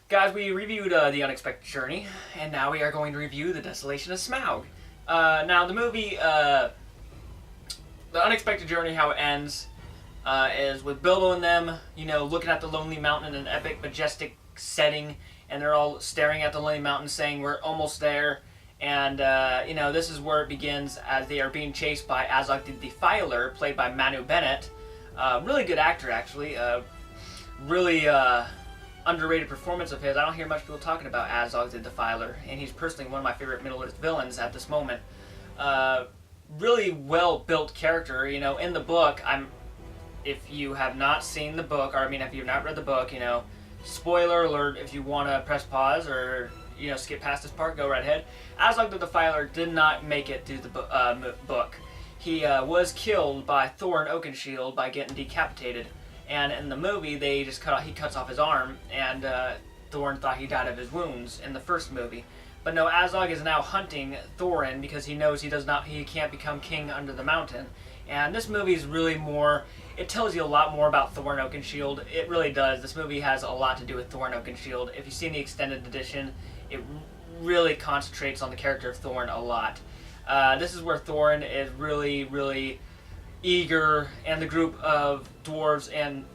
Guys, we reviewed The Unexpected Journey, and now we are going to review The Desolation of Smaug. Now, the movie, The Unexpected Journey, how it ends, is with Bilbo and them, looking at the Lonely Mountain in an epic, majestic setting, and they're all staring at the Lonely Mountain saying, we're almost there. And, this is where it begins as they are being chased by Azog the Defiler, played by Manu Bennett. Really good actor, actually. Really underrated performance of his. I don't hear much people talking about Azog the Defiler, and he's personally one of my favorite Middle-earth villains at this moment. Really well-built character. In the book, if you have not seen the book, or if you've not read the book, spoiler alert, if you want to press pause or skip past this part, go right ahead. Azog the Defiler did not make it through the book. He was killed by Thorin Oakenshield by getting decapitated. And in the movie, he cuts off his arm, and Thorin thought he died of his wounds in the first movie. But no, Azog is now hunting Thorin because he knows he can't become king under the mountain. And this movie is really it tells you a lot more about Thorin Oakenshield. It really does. This movie has a lot to do with Thorin Oakenshield. If you've seen the extended edition, it really concentrates on the character of Thorin a lot. This is where Thorin is really, really eager, and the group of dwarves and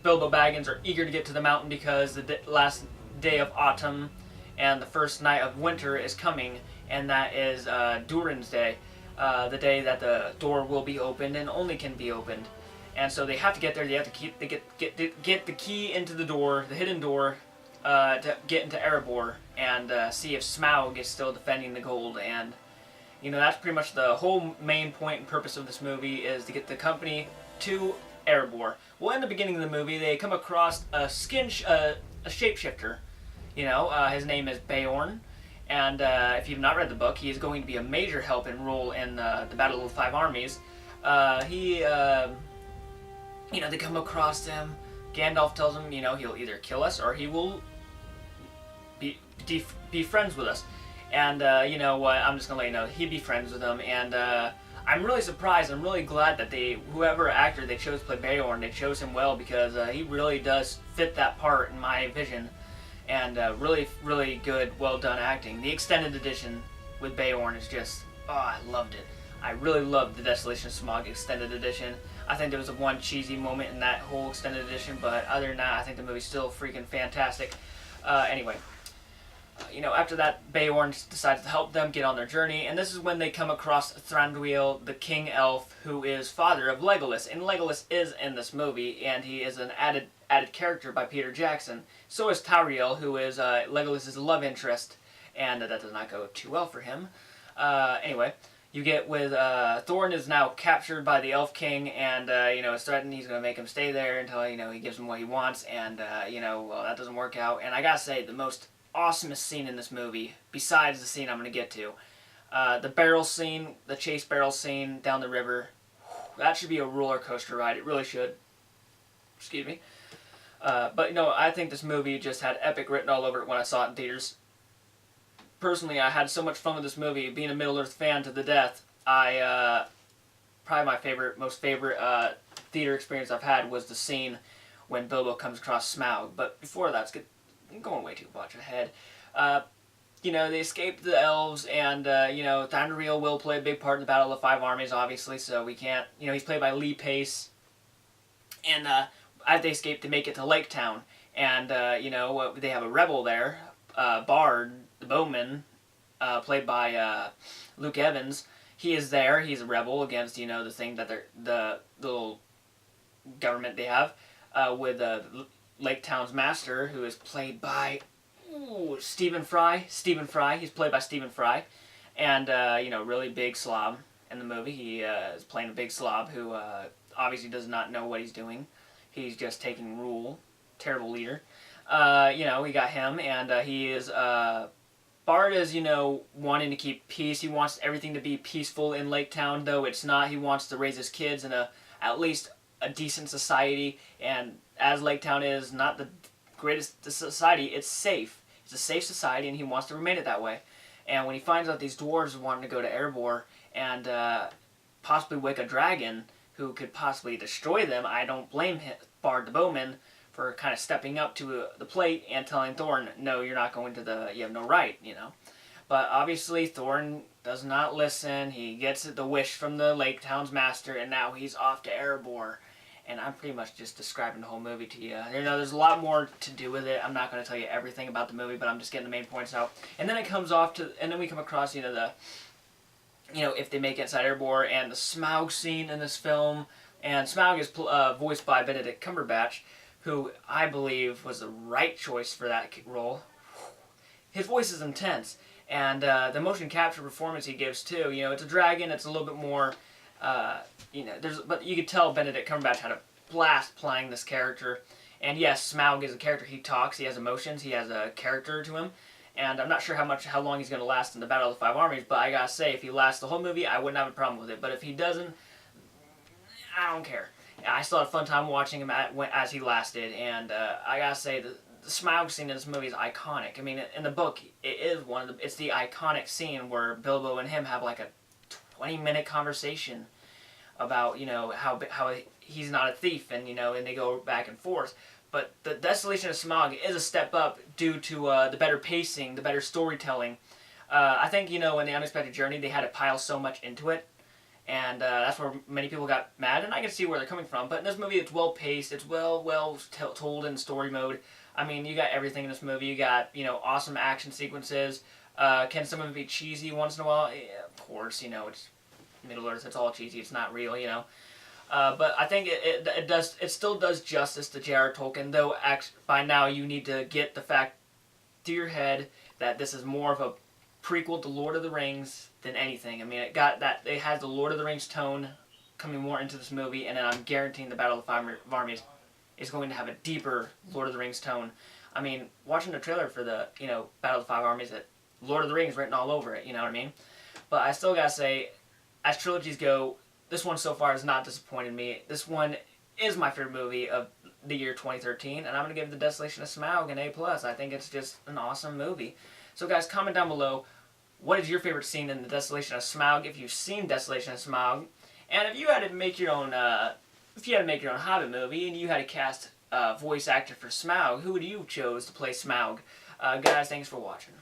Bilbo Baggins are eager to get to the mountain because the last day of autumn and the first night of winter is coming, and that is Durin's Day, the day that the door will be opened and only can be opened. And so they have to get there. They have to get the key into the door, the hidden door, to get into Erebor and see if Smaug is still defending the gold. And that's pretty much the whole main point and purpose of this movie, is to get the company to Erebor. Well, in the beginning of the movie, they come across a shapeshifter. His name is Beorn, and if you've not read the book, he is going to be a major help and role in the Battle of the Five Armies. They come across him. Gandalf tells him, he'll either kill us or he will be friends with us. And you know what, I'm just going to let you know, he'd be friends with them. And I'm really surprised, I'm really glad that whoever actor they chose to play Beorn, they chose him well, because he really does fit that part in my vision. And really, really good, well done acting. The extended edition with Beorn is just, I loved it. I really loved the Desolation of Smaug extended edition. I think there was one cheesy moment in that whole extended edition, but other than that, I think the movie's still freaking fantastic. Anyway. After that, Beorn decides to help them get on their journey, and this is when they come across Thranduil, the king elf, who is father of Legolas. And Legolas is in this movie, and he is an added character by Peter Jackson. So is Tauriel, who is Legolas' love interest, and that does not go too well for him. Anyway, you get with Thorin is now captured by the Elf King, and is threatened he's going to make him stay there until he gives him what he wants, and well, that doesn't work out. And I gotta say, the most awesomest scene in this movie, besides the scene I'm going to get to, the barrel scene, the chase barrel scene down the river, that should be a roller coaster ride. It really should. Excuse me. But I think this movie just had epic written all over it when I saw it in theaters. Personally, I had so much fun with this movie. Being a Middle-earth fan to the death, probably my most favorite theater experience I've had was the scene when Bilbo comes across Smaug. But before that, I'm going way too much ahead. They escaped the elves, and Thranduil will play a big part in the Battle of the Five Armies, obviously. So we can't. He's played by Lee Pace, and as they escape, they make it to Lake Town, and they have a rebel there, Bard the bowman, played by Luke Evans. He is there. He's a rebel against the thing that the little government they have with Lake Town's master, who is played by Stephen Fry. He's played by Stephen Fry, and really big slob in the movie. He is playing a big slob who obviously does not know what he's doing. He's just taking rule. Terrible leader. We got him, and he is Bard is wanting to keep peace. He wants everything to be peaceful in Lake Town, though it's not. He wants to raise his kids in at least a decent society, and as Lake Town is not the greatest society, it's safe. It's a safe society, and he wants to remain it that way. And when he finds out these dwarves are wanting to go to Erebor and possibly wake a dragon who could possibly destroy them, I don't blame Bard the Bowman for kind of stepping up to the plate and telling Thorin, no, you're not going to you have no right, But obviously Thorin does not listen. He gets the wish from the Lake Town's master, and now he's off to Erebor. And I'm pretty much just describing the whole movie to you. There's a lot more to do with it. I'm not going to tell you everything about the movie, but I'm just getting the main points out. And then it comes off to, and then we come across, if they make it inside Erebor, and the Smaug scene in this film. And Smaug is voiced by Benedict Cumberbatch, who I believe was the right choice for that role. His voice is intense, and the motion capture performance he gives too. It's a dragon. It's a little bit more. But you could tell Benedict Cumberbatch had a blast playing this character. And yes, Smaug is a character. He talks. He has emotions. He has a character to him. And I'm not sure how long he's going to last in the Battle of the Five Armies. But I gotta say, if he lasts the whole movie, I wouldn't have a problem with it. But if he doesn't, I don't care. I still had a fun time watching him as he lasted. And I gotta say, the Smaug scene in this movie is iconic. I mean, in the book, it's the iconic scene where Bilbo and him have like a 20-minute conversation about how he's not a thief, and and they go back and forth. But the Desolation of Smaug is a step up due to the better pacing, the better storytelling. I think in The Unexpected Journey they had to pile so much into it, and that's where many people got mad, and I can see where they're coming from. But in this movie, it's well paced, it's well told in story mode. I mean, you got everything in this movie. You got awesome action sequences. Can some of it be cheesy once in a while? Yeah, of course, it's Middle Earth. It's all cheesy. It's not real, But I think it still does justice to J.R. Tolkien, though by now you need to get the fact to your head that this is more of a prequel to Lord of the Rings than anything. I mean, it has the Lord of the Rings tone coming more into this movie, and then I'm guaranteeing the Battle of the Five Armies is going to have a deeper Lord of the Rings tone. I mean, watching the trailer for the Battle of the Five Armies, that Lord of the Rings written all over it. You know what I mean? But I still gotta say, as trilogies go, this one so far has not disappointed me. This one is my favorite movie of the year 2013, and I'm going to give The Desolation of Smaug an A+. I think it's just an awesome movie. So guys, comment down below, what is your favorite scene in The Desolation of Smaug, if you've seen Desolation of Smaug, and if you had to make your own Hobbit movie, and you had to cast a voice actor for Smaug, who would you choose to play Smaug? Guys, thanks for watching.